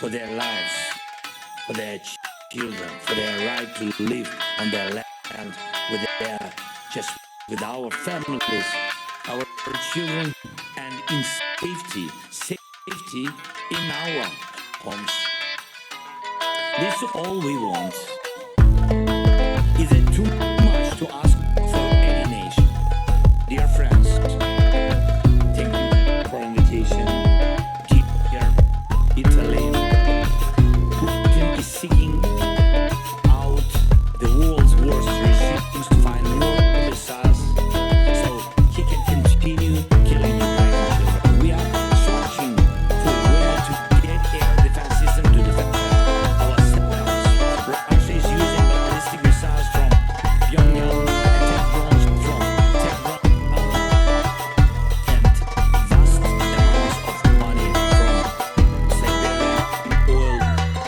for their lives, for their children, for their right to live on their land with our families, our children, and in safety in our homes. This is all we want. Is it too much to ask for any nation? Dear friends, thank you for invitation. Dear Italy, Putin is seeking out the world's worst regimes to find more missiles so he can continue killing Ukrainian children. We are searching for where to get air defense system to defend ourselves. Russia is using ballistic missiles from Pyongyang and tank drones from Tehran and vast amounts of money from Siberian oil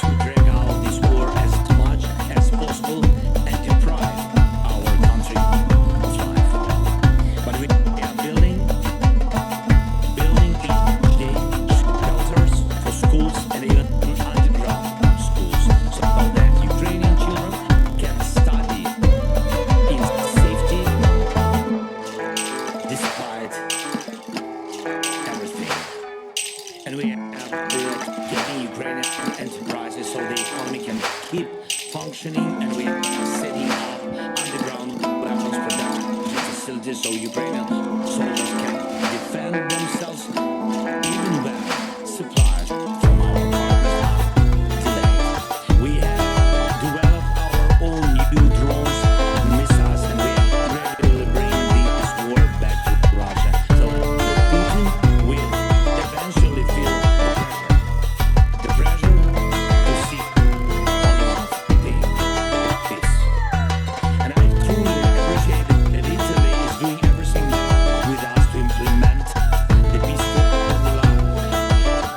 to drag out this war as much as possible and deprive our country of life. But we are building each day shelters for schools and even underground schools so that Ukrainian children can study in safety despite everything. And we are getting Ukrainian enterprises so the economy can keep functioning, and we are setting up underground weapons production facilities so Ukrainian soldiers can defend themselves even when supplies from our partners are delayed. We have developed our own new drones and missiles, and we are regularly bringing this war back to Russia so that Putin will eventually feel the pressure to see only one thing, peace. And I truly appreciate that Italy is doing everything with us to implement the peaceful formula,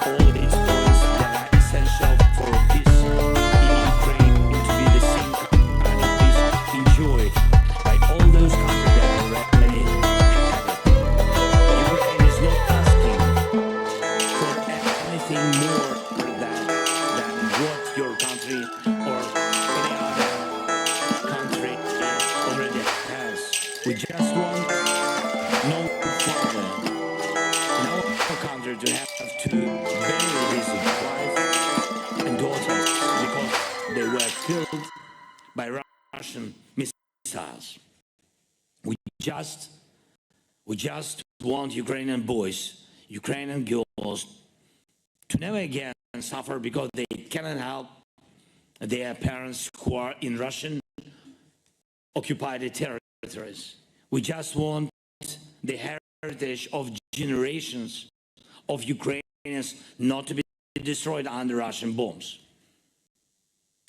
all its points that are essential for peace in Ukraine, and to be the same kind of peace enjoyed by all those countries that already have it. Ukraine is not asking for anything more than what your country or any other country already has. We just want no father in our country to have to bury his wife and daughters because they were killed by Russian missiles. We just want Ukrainian boys, Ukrainian girls to never again suffer because they cannot help their parents who are in Russian occupied territories. We just want the heritage of generations of Ukrainians not to be destroyed under Russian bombs.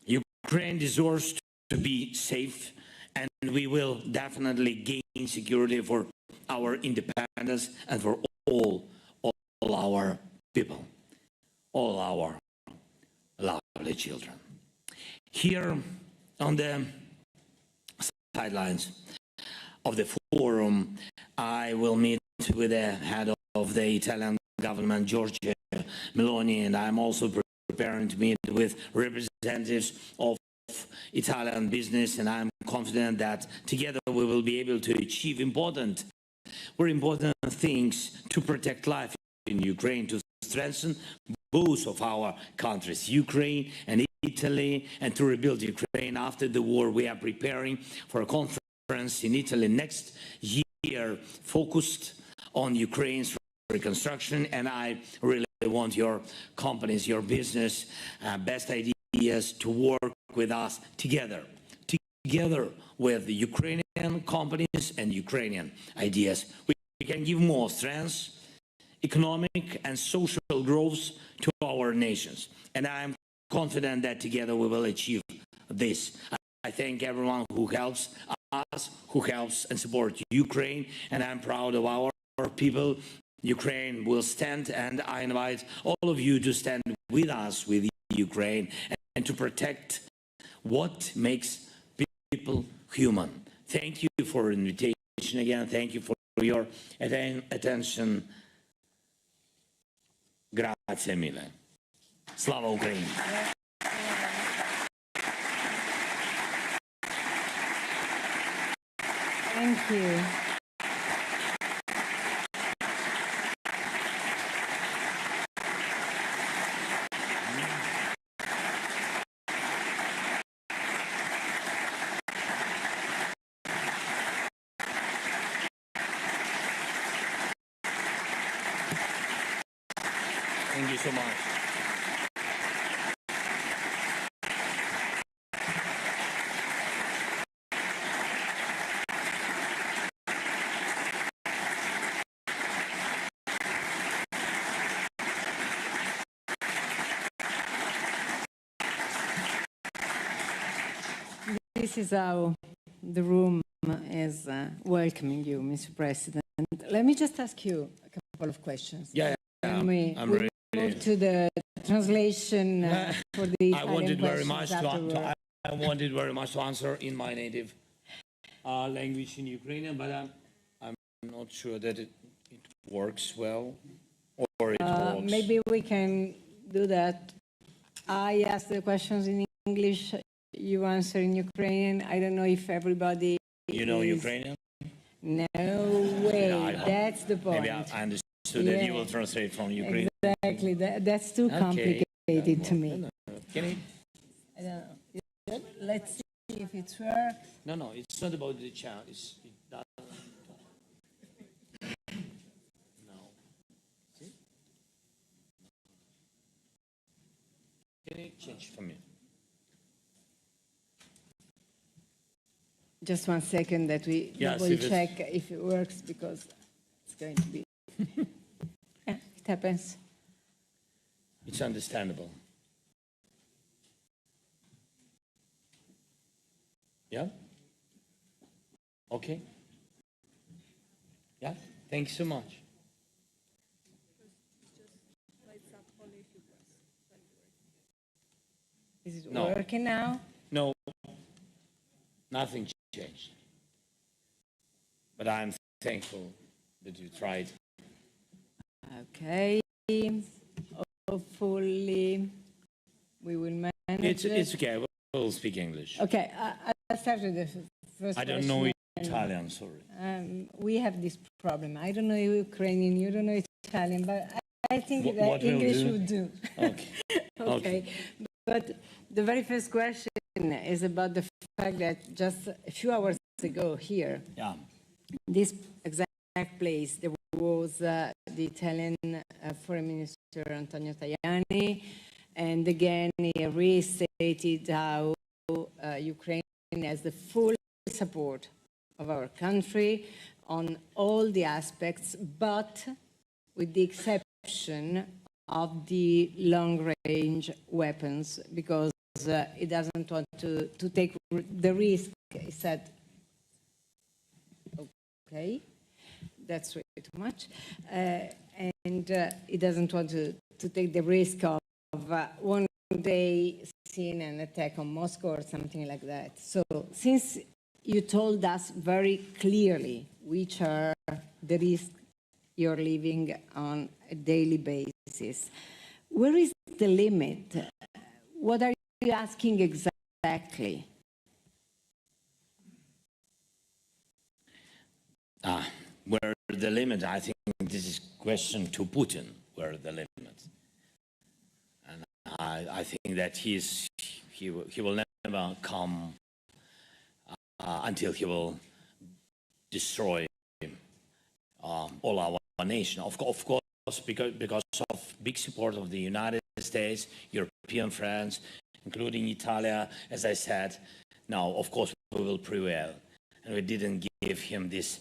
Ukraine deserves to be safe, and we will definitely gain security for our independence and for all our people, all our lovely children. Here on the sidelines of the forum, I will meet with the head of the Italian government, Giorgia Meloni, and I'm also preparing to meet with representatives of Italian business, and I'm confident that together we will be able to achieve very important things to protect life in Ukraine, to strengthen both of our countries, Ukraine and Italy, and to rebuild Ukraine after the war. We are preparing for a conference in Italy next year focused on Ukraine's reconstruction, and I really want your companies, your business, best ideas to work with us together with the Ukrainian companies and Ukrainian ideas. We can give more strength, economic and social growth to our nations. And I am confident that together we will achieve this. I thank everyone who helps us, who helps and supports Ukraine, and I'm proud of our people. Ukraine will stand, and I invite all of you to stand with us, with Ukraine, and to protect what makes people human. Thank you for the invitation again. Thank you for your attention. Grazie mille. Slava Ukraini! Thank you. Thank you so much. This is how the room is welcoming you, Mr. President. Let me just ask you a couple of questions. Yeah, I'm ready. Move to the translation for the Italian I wanted very much to answer in my native language in Ukrainian, but I'm not sure that it works well or it works. Maybe we can do that. I ask the questions in English, you answer in Ukrainian. I don't know if everybody Ukrainian? No way. Yeah, that's the point. Maybe I understood that you will translate from Ukrainian. Exactly. That's too complicated to me. Can you? I don't know. Let's see if it works. No, it's not about the channel. It doesn't. No. See? Can you change for me? Just 1 second that we double check if it works, because it's going to be. Yeah, it happens. It's understandable. Yeah? Okay. Yeah? Thanks so much. Is it working now? No. Nothing changed. But I'm thankful that you tried. Okay. Hopefully we will manage It's okay. We'll speak English. Okay. I'll start with the first I don't question. know Italian, sorry. We have this problem. I don't know Ukrainian, you don't know Italian, but I think that what English we'll do? would do. Okay. Okay. But the very first question is about the fact that just a few hours ago here, this exact place, there was the Italian Foreign Minister Antonio Tajani, and again he restated how Ukraine has the full support of our country on all the aspects, but with the exception of the long-range weapons, because it doesn't want to take the risk. He said, okay, that's way too much. And it doesn't want to take the risk of one day seeing an attack on Moscow or something like that. So since you told us very clearly which are the risks you're living on a daily basis, where is the limit? What are you asking exactly? Where the limit? I think this is a question to Putin. Where are the limits? And I think that he will never come until he will destroy all our nation. Of course, because of big support of the United States, European friends, including Italy, as I said. Now, of course, we will prevail. And we didn't give him this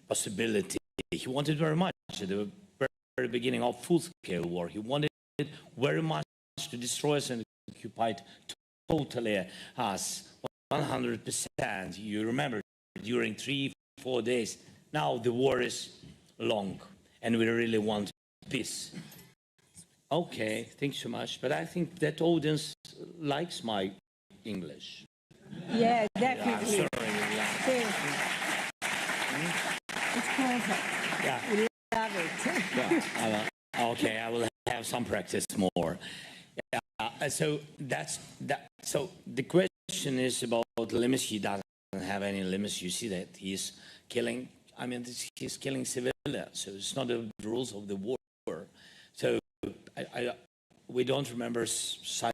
possibility. He wanted very much at the very beginning of full-scale war. He wanted very much to destroy us and occupy totally us, 100%. You remember, during 3-4 days. Now the war is long, and we really want peace. Okay, thanks so much. But I think that audience likes my English. Yeah, definitely. Yeah, sorry. It's perfect. Yeah. We love it. Yeah, okay, I will have some practice more. So that's that. So the question is about limits. He doesn't have any limits. You see that he's killing. I mean, he's killing civilians. So it's not the rules of the war. So we don't remember such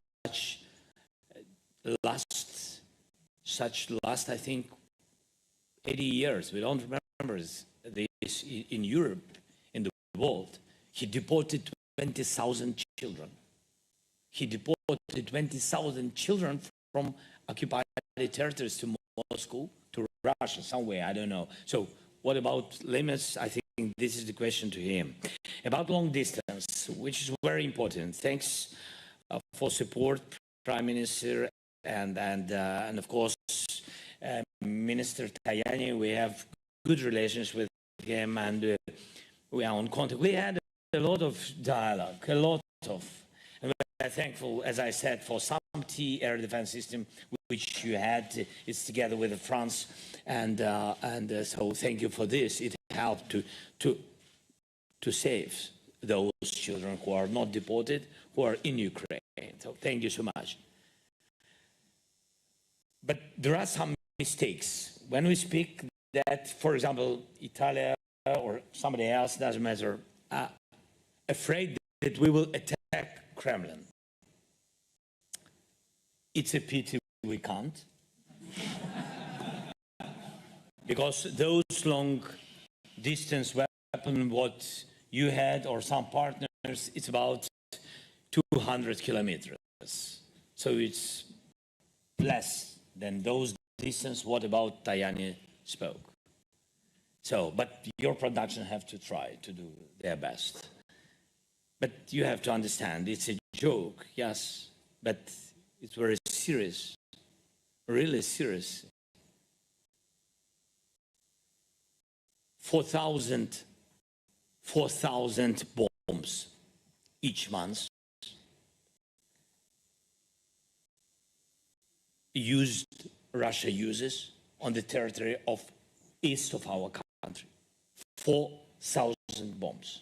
last I think 80 years. We don't remember this in Europe, in the world. He deported 20,000 children. He deported 20,000 children from occupied territories to Moscow, to Russia, somewhere, I don't know. So what about limits? I think this is the question to him. About long distance, which is very important. Thanks for support, Prime Minister, and of course, Minister Tajani. We have good relations with him, and we are on contact. We had a lot of dialogue, and we're thankful, as I said, for some air defense system which you had. It's together with France, and so thank you for this. It helped to save those children who are not deported, who are in Ukraine. So thank you so much. But there are some mistakes when we speak that, for example, Italia or somebody else, doesn't matter, afraid that we will attack Kremlin. It's a pity we can't. Because those long distance weapons, what you had or some partners, it's about 200 kilometers. So it's less than those distance. What about Tajani spoke? So, but your production have to try to do their best. But you have to understand, it's a joke, yes, but it's very serious, really serious. 4,000 bombs each month Russia uses on the territory of east of our country. 4,000 bombs.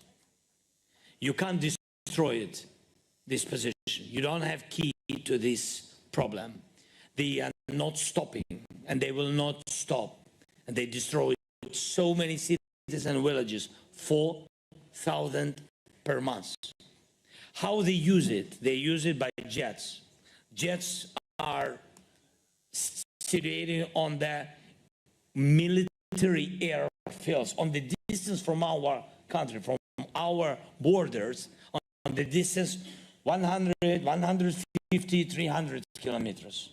You can't destroy it, this position. You don't have key to this problem. They are not stopping, and they will not stop. And they destroy so many cities and villages, 4,000 per month. How they use it? They use it by jets. Jets are situated on the military airfields, on the distance from our country, from our borders, on the distance 100, 150, 300 kilometers.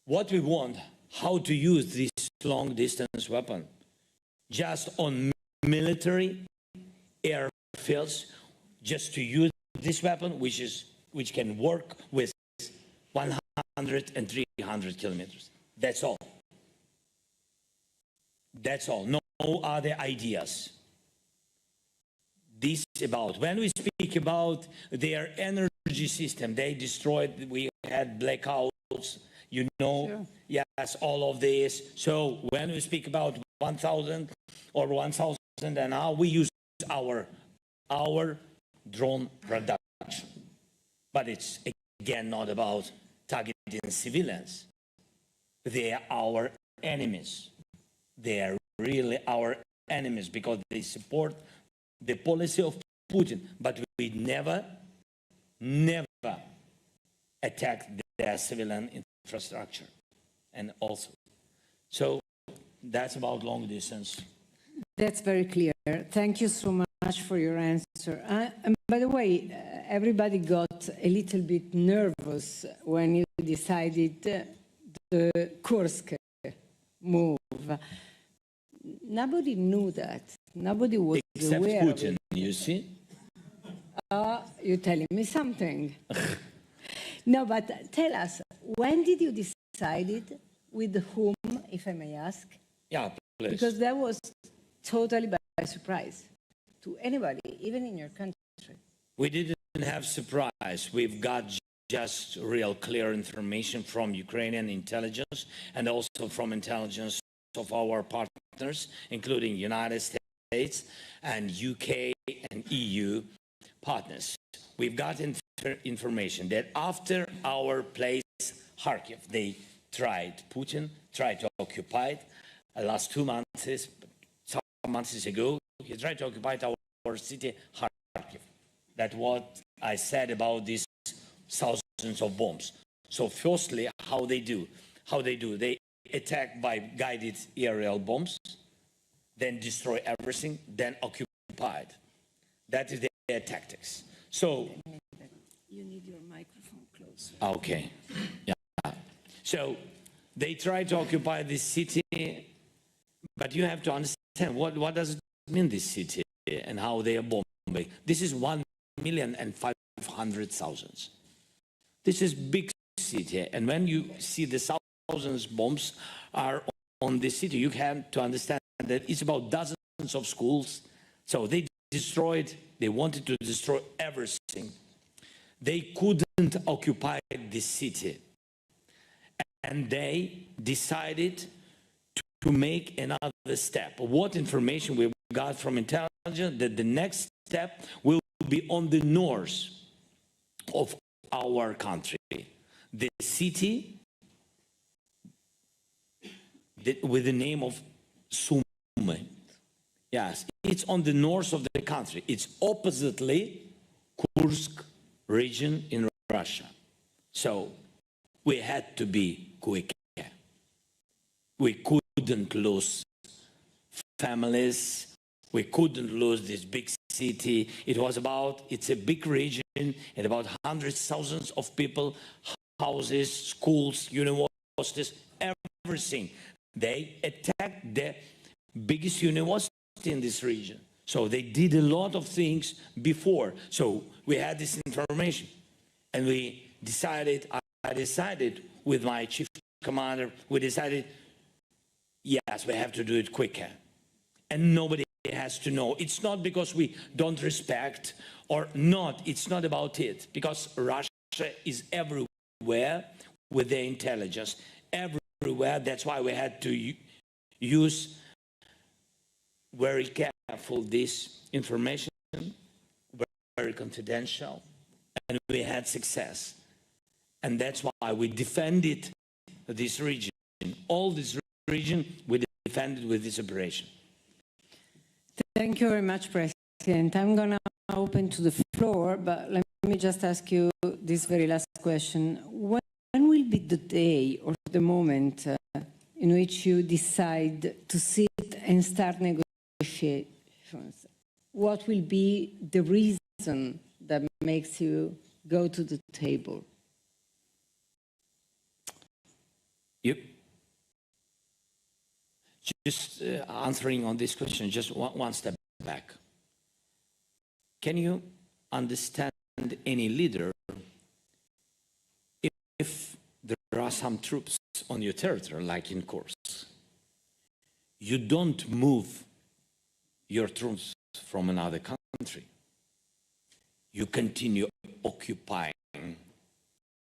What we want, how to use this long distance weapon? Just on military airfields, just to use this weapon, which can work with 100 and 300 kilometers. That's all. That's all. No other ideas. This about, when we speak about their energy system, they destroyed, we had blackouts, you know, sure. Yes, all of this. So when we speak about 1,000 or 1,000 and how we use our drone production. But it's again not about targeting civilians. They are our enemies. They are really our enemies because they support the policy of Putin. But we never attack their civilian infrastructure. And also, so that's about long distance. That's very clear. Thank you so much for your answer. And by the way, everybody got a little bit nervous when you decided the Kursk move. Nobody knew that. Nobody was except aware Putin, of it. you see? You're telling me something. No, but tell us, when did you decide it? With whom, if I may ask? Yeah, please. Because that was totally by surprise to anybody, even in your country. We didn't have surprise. We've got just real clear information from Ukrainian intelligence and also from intelligence of our partners, including United States and UK and EU partners. we've got information that after our place, Kharkiv, Putin tried to occupy it last 2 months, some months ago, he tried to occupy our city, Kharkiv. That's what I said about these thousands of bombs. So firstly, how they do, they attack by guided aerial bombs, then destroy everything, then occupy it. That is their tactics. So you need your microphone closer. Okay, yeah. So they try to occupy this city, but you have to understand what does it mean, this city, and how they are bombing. This is 1,500,000. This is big city, and when you see the thousands bombs are on the city, you have to understand that it's about dozens of schools. So they wanted to destroy everything. They couldn't occupy this city, and they decided to make another step. What information we got from intelligence, that the next step will be on the north of our country. The city with the name of Sumy. Yes, it's on the north of the country. It's oppositely Kursk region in Russia. So we had to be quick. We couldn't lose families. We couldn't lose this big city. It's a big region, and about hundreds, thousands of people, houses, schools, universities, everything. They attacked the biggest university in this region. So they did a lot of things before. So we had this information, and I decided with my chief commander, yes, we have to do it quicker. And nobody has to know. It's not because we don't respect or not. It's not about it. Because Russia is everywhere with their intelligence. Everywhere. That's why we had to use very careful this information, very confidential, and we had success. And that's why we defended this region. All this region we defended with this operation. Thank you very much, President. I'm going to open to the floor, but let me just ask you this very last question. When will be the day or the moment in which you decide to sit and start negotiations? What will be the reason that makes you go to the table? Yep. Just answering on this question, just one step back. Can you understand any leader if there are some troops on your territory, like in Kursk? You don't move your troops from another country. You continue occupying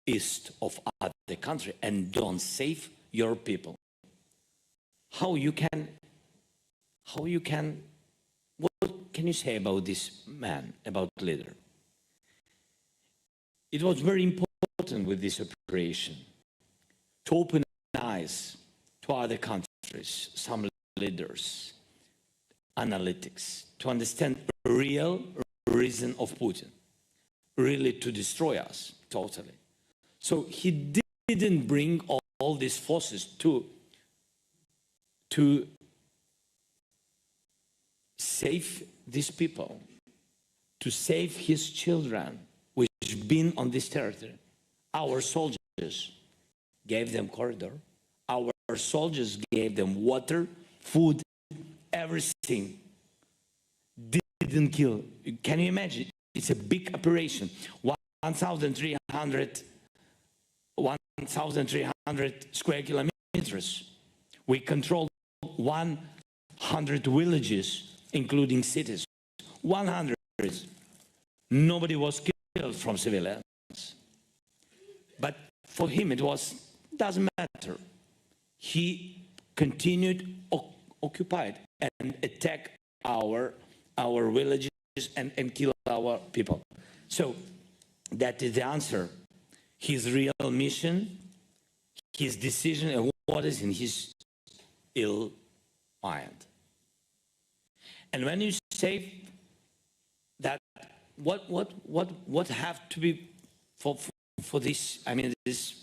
east of other country and don't save your people. What can you say about this man, about leader? It was very important with this operation to open eyes to other countries, some leaders, analytics, to understand the real reason of Putin, really to destroy us totally. So he didn't bring all these forces to save these people, to save his children, which have been on this territory. Our soldiers gave them corridor. Our soldiers gave them water, food, everything. Didn't kill. Can you imagine? It's a big operation. 1,300 square kilometers. We controlled 100 villages, including cities. 100. Nobody was killed from civilians. But for him, doesn't matter. He continued occupied and attack our villages and kill our people. So that is the answer. His real mission, his decision, and what is in his ill mind. And when you say that, what have to be for this? I mean,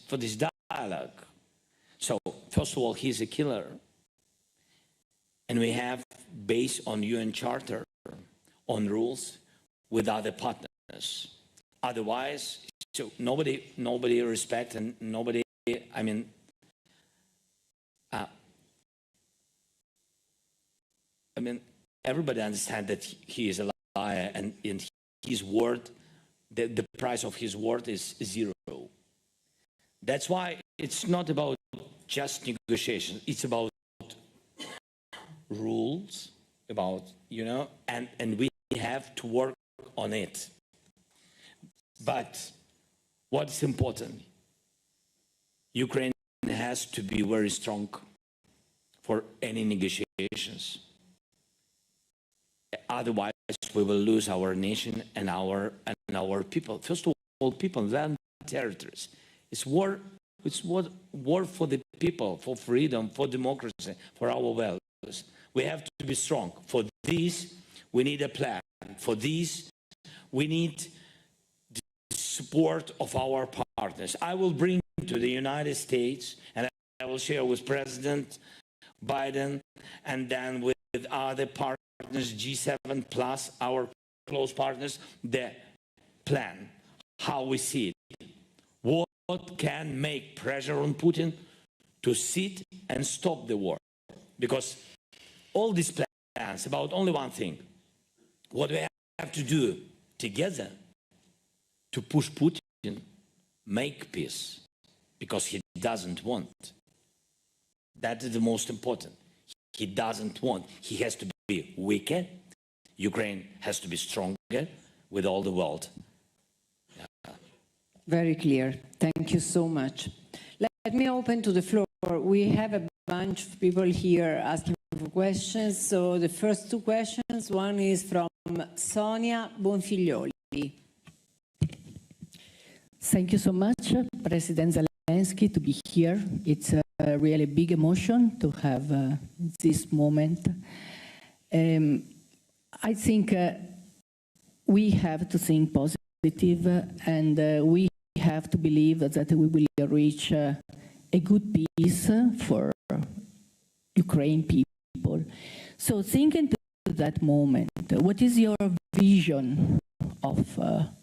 for this dialogue. So first of all, he's a killer, and we have, based on UN Charter, on rules with other partners. Otherwise, so nobody respect, and nobody. I mean, everybody understands that he is a liar, and in his word, the price of his word is zero. That's why it's not about just negotiation. It's about rules, about, you know, and we have to work on it. But what's important? Ukraine has to be very strong for any negotiations. Otherwise, we will lose our nation and our people. First of all, people, then territories. It's war. It's war for the people, for freedom, for democracy, for our values. We have to be strong. For this, we need a plan. For this, we need the support of our partners. I will bring to the United States, and I will share with President Biden, and then with other partners, G7 plus our close partners, the plan, how we see it. What can make pressure on Putin to sit and stop the war? Because all these plans about only one thing, what we have to do together to push Putin, make peace, because he doesn't want. That is the most important. He doesn't want. He has to be weaker. Ukraine has to be stronger with all the world. Very clear. Thank you so much. Let me open to the floor. We have a bunch of people here asking for questions. So the first two questions, one is from Sonia Bonfiglioli. Thank you so much, President Zelensky, to be here. It's a really big emotion to have this moment. I think we have to think positive, and we have to believe that we will reach a good peace for Ukraine people. So thinking to that moment, what is your vision of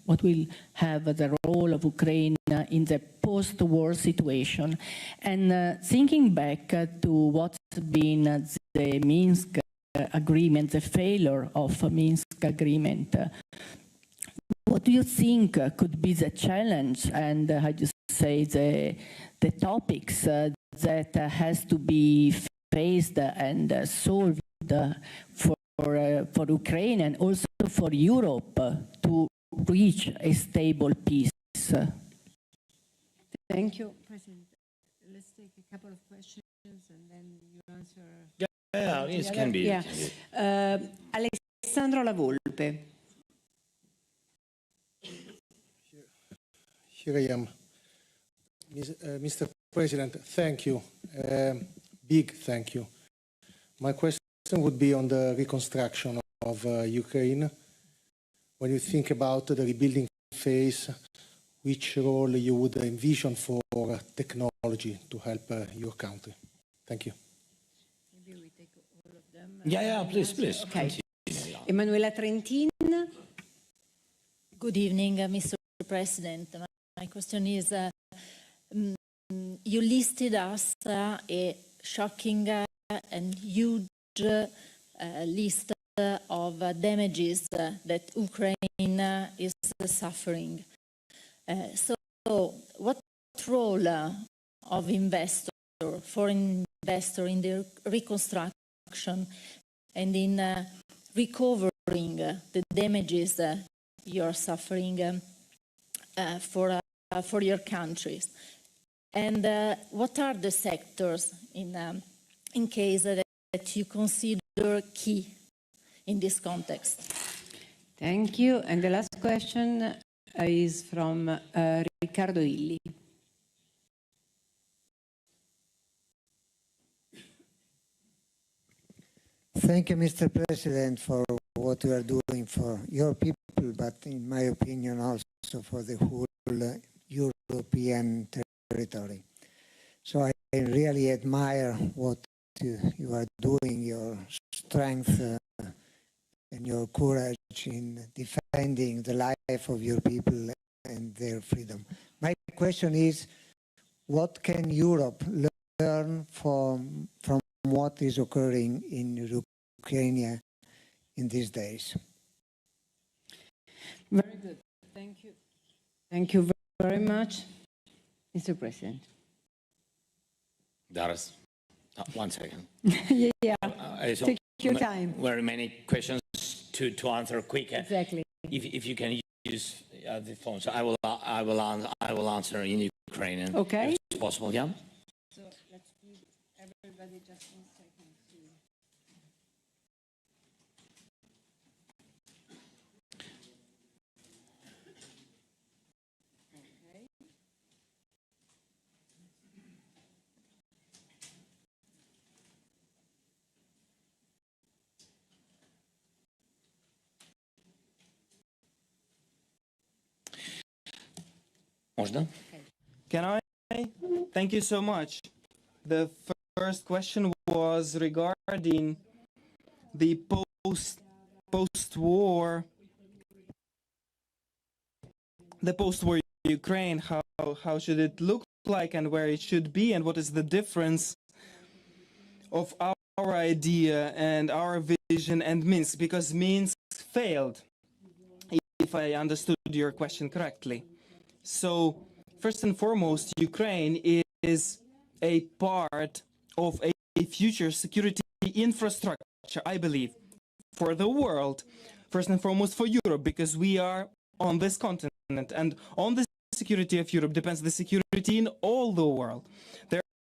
what will have the role of Ukraine in the post-war situation? And thinking back to what's been the Minsk agreement, the failure of Minsk agreement, what do you think could be the challenge and, how do you say, the topics that has to be faced and solved for Ukraine and also for Europe to reach a stable peace? Thank you, President. Let's take a couple of questions and then you answer. Yeah, it can be. Yeah. Alessandro La Volpe. Here I am. Mr. President, thank you. Big thank you. My question would be on the reconstruction of Ukraine. When you think about the rebuilding phase, which role you would envision for technology to help your country? Thank you. Maybe we take all of them. Yeah, please. Okay. Emanuela Trentin. Good evening, Mr. President. My question is, you listed us a shocking and huge list of damages that Ukraine is suffering. So what role of foreign investor in the reconstruction and in recovering the damages you're suffering for your countries? And what are the sectors in case that you consider key in this context? Thank you. And the last question, is from Riccardo Illi. Thank you, Mr. President, for what you are doing for your people, but in my opinion also for the whole European territory. So I really admire what you are doing, your strength and your courage in defending the life of your people and their freedom. My question is, what can Europe learn from what is occurring in Ukraine in these days? Very good. Thank you. Thank you very much, Mr. President. Doris, one second. Yeah, So take your time. Very many questions to answer quick. Exactly. If you can use the phone, so I will answer in Ukrainian. Okay. If it's possible, yeah. So let's give everybody just 1 second to. Okay. Можно? Can I? Thank you so much. The first question was regarding the post-war Ukraine. How should it look like and where it should be, and what is the difference of our idea and our vision and Minsk? Because Minsk failed, if I understood your question correctly. So, first and foremost, Ukraine is a part of a future security infrastructure, I believe, for the world. First and foremost for Europe, because we are on this continent, and on the security of Europe depends the security in all the world.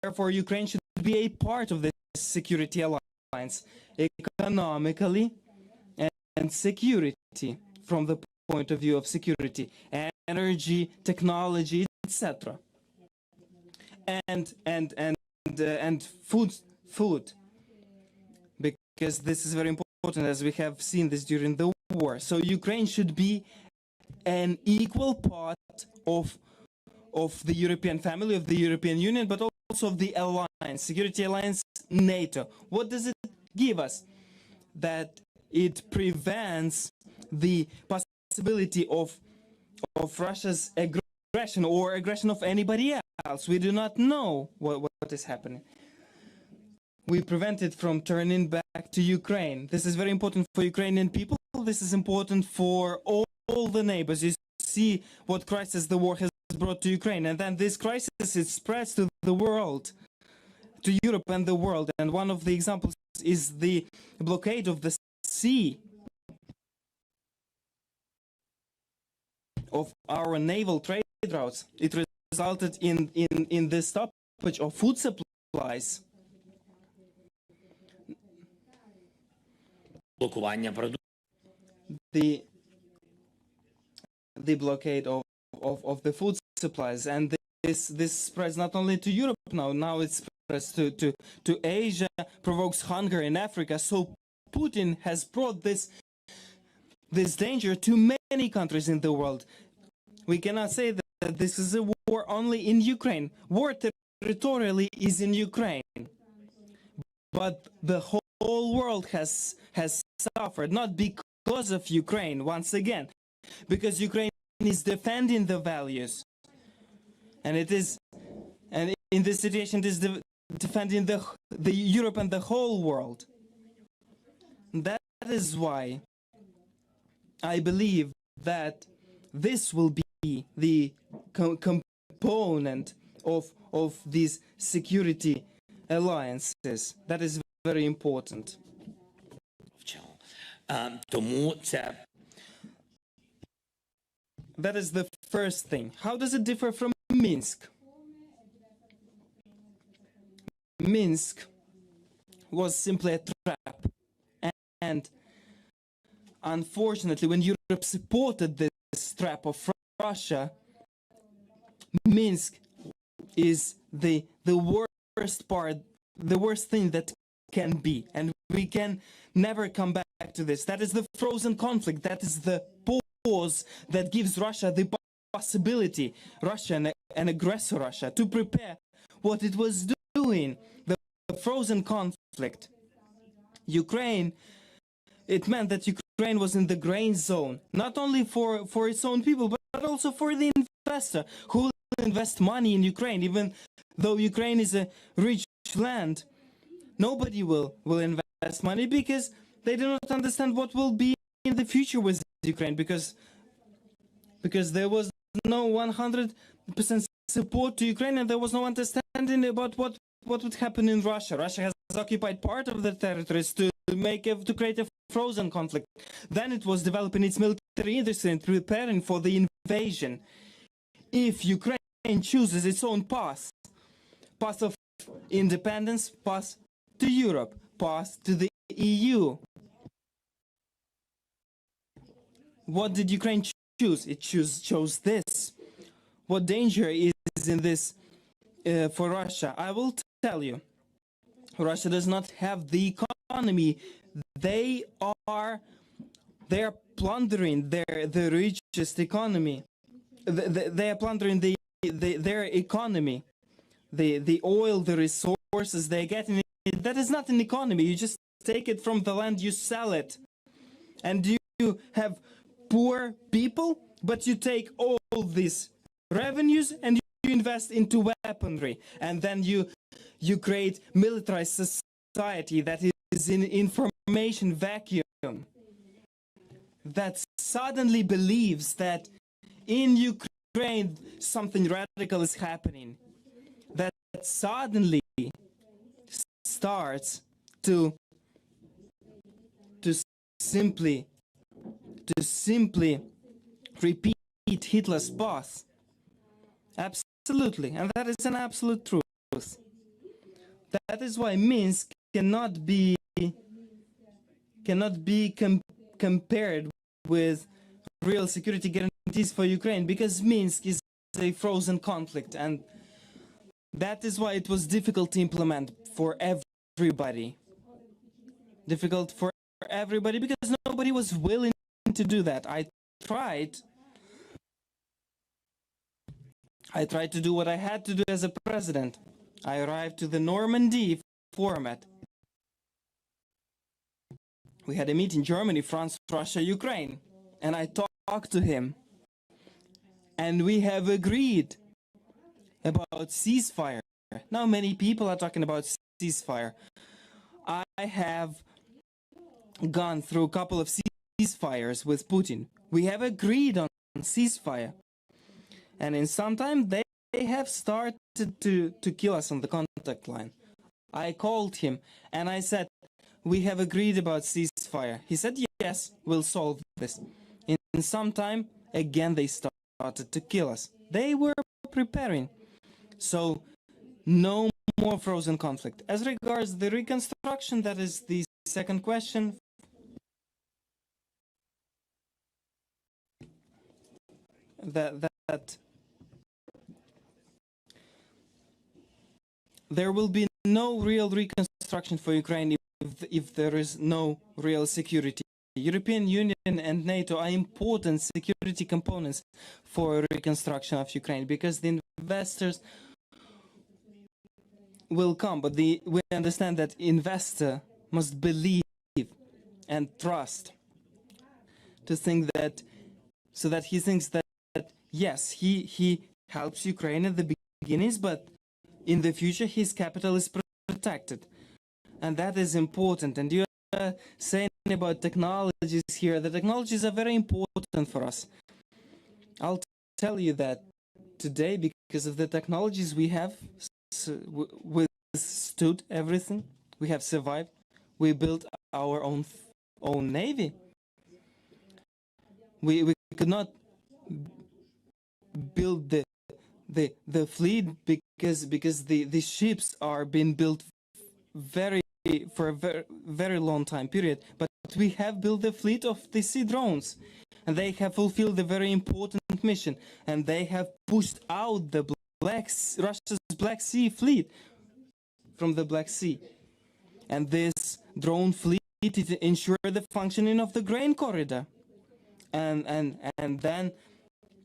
Therefore, Ukraine should be a part of this security alliance, economically and security, from the point of view of security, energy, technology, etc. And food, because this is very important, as we have seen this during the war. So Ukraine should be an equal part of the European family, of the European Union, but also of the alliance, security alliance, NATO. What does it give us? That it prevents the possibility of Russia's aggression or aggression of anybody else. We do not know what is happening. We prevent it from turning back to Ukraine. This is very important for Ukrainian people. This is important for all the neighbors. You see what crisis the war has brought to Ukraine. And then this crisis, it spreads to the world, to Europe and the world. And one of the examples is the blockade of the sea of our naval trade routes. It resulted in the stoppage of food supplies. The blockade of the food supplies, and this spreads not only to Europe now it spreads to Asia, provokes hunger in Africa. So Putin has brought this danger to many countries in the world. We cannot say that this is a war only in Ukraine. War territorially is in Ukraine, but the whole world has suffered, not because of Ukraine, once again, because Ukraine is defending the values, and in this situation it is defending the Europe and the whole world. That is why I believe that this will be the component of these security alliances. That is very important. That is the first thing. How does it differ from Minsk? Minsk was simply a trap. And unfortunately, when Europe supported this trap of Russia, Minsk is the worst part, the worst thing that can be, and we can never come back to this. That is the frozen conflict. That is the pause that gives Russia the possibility, Russia, an aggressor Russia, to prepare what it was doing. The frozen conflict. Ukraine, it meant that Ukraine was in the grain zone, not only for its own people, but also for the investor who will invest money in Ukraine. Even though Ukraine is a rich land, nobody will invest money because they do not understand what will be in the future with Ukraine, because there was no 100% support to Ukraine, and there was no understanding about what would happen in Russia. Russia has occupied part of the territories to create a frozen conflict. Then it was developing its military industry and preparing for the invasion. If Ukraine chooses its own path of independence, path to Europe, path to the EU, what did Ukraine choose? It chose this. What danger is in this for Russia? I will tell you. Russia does not have the economy. They are plundering the richest economy. They are plundering their economy. The oil, the resources they're getting. That is not an economy. You just take it from the land, you sell it, and you have poor people, but you take all these revenues and you invest into weaponry, and then you create militarized society that is in information vacuum, that suddenly believes that in Ukraine something radical is happening, that suddenly starts to simply repeat Hitler's path. Absolutely, and that is an absolute truth. That is why Minsk cannot be compared with real security guarantees for Ukraine, because Minsk is a frozen conflict, and that is why it was difficult to implement for everybody. Difficult for everybody because nobody was willing to do that. I tried to do what I had to do as a president. I arrived to the Normandy format. We had a meeting in Germany, France, Russia, Ukraine, and I talked to him. And we have agreed about ceasefire. Now many people are talking about ceasefire. I have gone through a couple of ceasefires with Putin. We have agreed on ceasefire. And in some time they have started to kill us on the contact line. I called him and I said, we have agreed about ceasefire. He said, yes, we'll solve this. In some time, again they started to kill us. They were preparing. So no more frozen conflict. As regards the reconstruction, that is the second question. That there will be no real reconstruction for Ukraine if there is no real security. European Union and NATO are important security components for reconstruction of Ukraine, because the investors will come, but we understand that investor must believe and trust to think that, so that he thinks that yes, he helps Ukraine at the beginnings, but in the future his capital is protected, and that is important. And you are saying about technologies here. The technologies are very important for us. I'll tell you that today, because of the technologies we have withstood everything. We have survived. We built our own navy. We could not build the fleet because the ships are being built for a very long time period. But we have built the fleet of the sea drones, and they have fulfilled a very important mission, and they have pushed out the Russia's Black Sea fleet from the Black Sea. And this drone fleet to ensure the functioning of the grain corridor, and then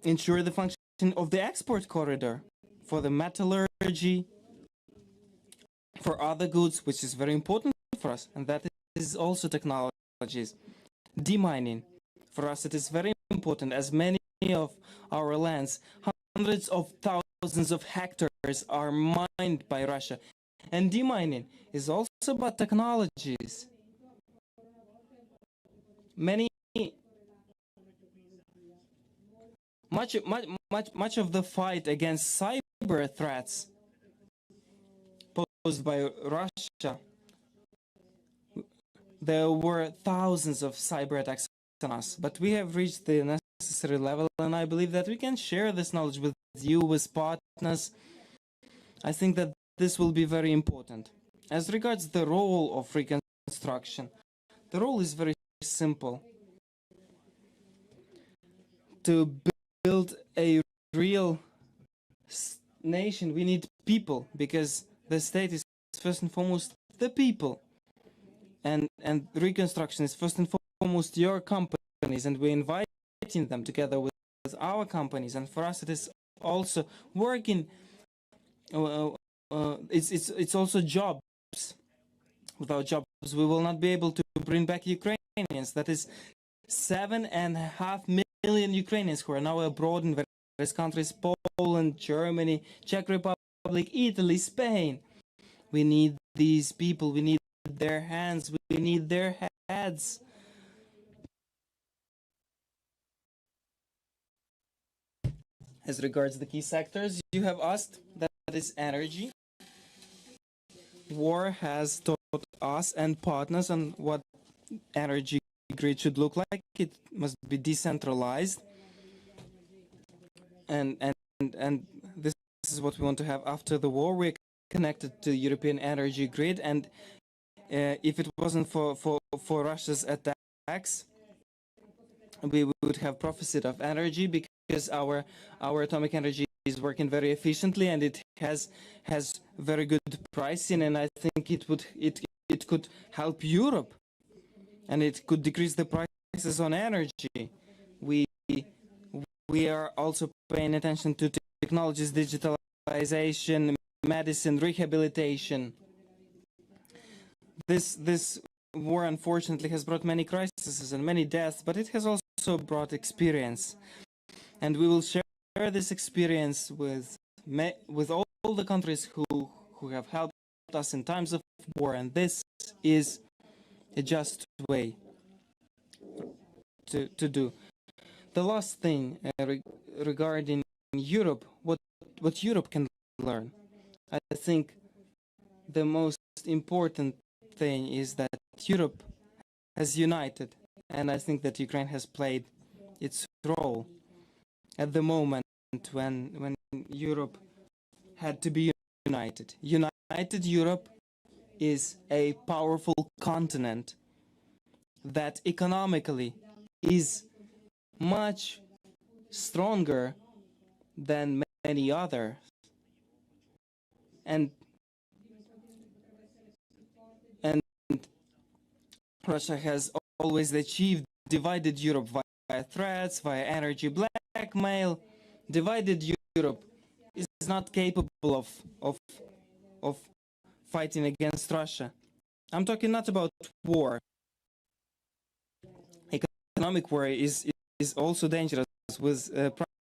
ensure the function of the export corridor for the metallurgy, for other goods, which is very important for us, and that is also technologies. Demining, for us it is very important, as many of our lands, hundreds of thousands of hectares, are mined by Russia. And demining is also about technologies. Much of the fight against cyber threats posed by Russia, there were thousands of cyber attacks on us, but we have reached the necessary level, and I believe that we can share this knowledge with you, with partners. I think that this will be very important. As regards the role of reconstruction, the role is very simple. To build a real nation, we need people, because the state is first and foremost the people. And reconstruction is first and foremost your companies, and we're inviting them together with our companies. And for us, it is also working. It's also jobs. Without jobs, we will not be able to bring back Ukrainians. That is 7.5 million Ukrainians who are now abroad in various countries: Poland, Germany, Czech Republic, Italy, Spain. We need these people. We need their hands. We need their heads. As regards the key sectors you have asked, that is energy. War has taught us and partners on what energy grid should look like. It must be decentralized, and this is what we want to have after the war. We're connected to the European energy grid, and if it wasn't for Russia's attacks, we would have profited of energy, because our atomic energy is working very efficiently, and it has very good pricing, and I think it could help Europe, and it could decrease the prices on energy. We are also paying attention to technologies, digitalization, medicine, rehabilitation. This war unfortunately has brought many crises and many deaths, but it has also brought experience, and we will share this experience with all the countries who have helped us in times of war, and this is a just way to do. The last thing regarding Europe, what Europe can learn, I think the most important thing is that Europe has united, and I think that Ukraine has played its role at the moment when Europe had to be united. United Europe is a powerful continent that economically is much stronger than many others, and Russia has always achieved divided Europe via threats, via energy blackmail. Divided Europe is not capable of fighting against Russia. I'm talking not about war. Economic war is also dangerous, with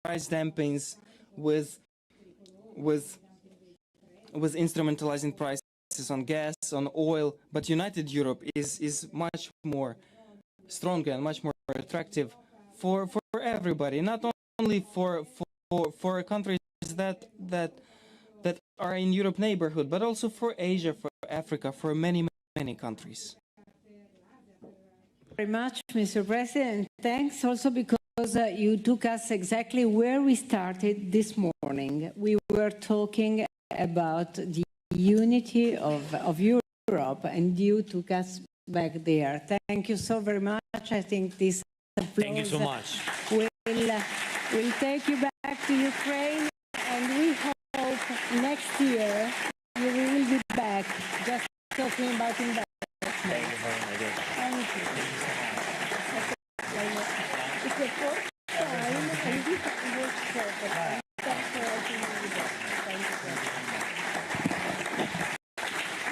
price dumpings, with instrumentalizing prices on gas, on oil. But united Europe is much more stronger and much more attractive for everybody, not only for countries that are in Europe neighborhood, but also for Asia, for Africa, for many countries. Very much, Mr. President. Thanks also because you took us exactly where we started this morning. We were talking about the unity of Europe, and you took us back there. Thank you so very much. I think this applause. Thank you so much. We'll take you back to Ukraine, and we hope next year you will be back just talking about investment. Thank you very much. Thank you. It's the first time, and this works perfect. Thanks for writing me back. Thank you.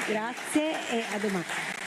Grazie e a domani.